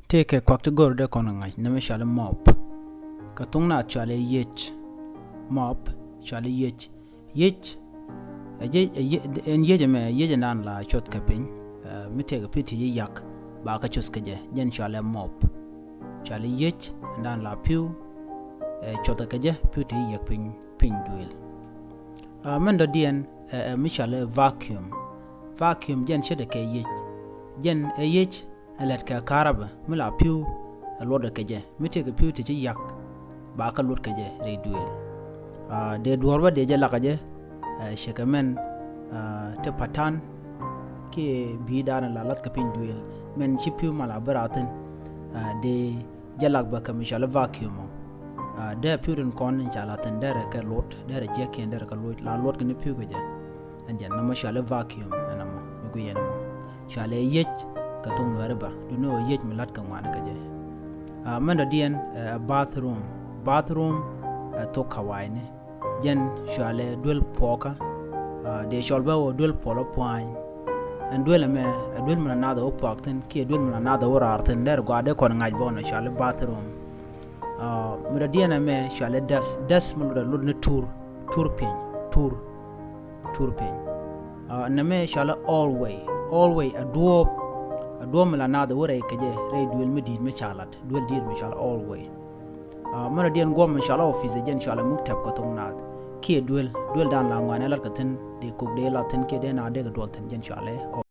take a quack to go to Conanga, never shall a mop. Katuna chale yech mop, chale yech a yejame yejanan la short capping, me take a pity yak, baka chuskaje, jen shale mop. Chale yech and dan la pew, a chotakaje, putty yak ping duel. Mendo dien, Michelle vacuum jen shedeke yech. Jen a yech a let ka karaba mila pew a loda kaje mite ka pew te yak ba ka lod kaje re duel de dorba de jala kaje shekamen te patan ke bi dana la lat ka pin duel men chi pew mala baratin de jalak ba ka mishala vacuum de pew den kon jalatin dere ka lod dere je ken dere ka lod la lod ka ne pew kaje anja na mishala vacuum anama go yenama shale yech katung nuarba do no yech milat ka ngwana kaje manda dien bathroom to kawaine jen shale dul poka de sholba o dul polo point and dul mana nada o pakten ke dul mana nada o rarten der gade kon ngaj bona shale bathroom manda dien me shale das manda lud ne tour pin na me shale always a do mala nada wore kaje re duel medid me chalat duel dir me shala always mana dien gom me shala office jen shala muktab ko tong nad ki duel dan la ngwana la katen de ko de la ten ke de na de ko dolten jen shala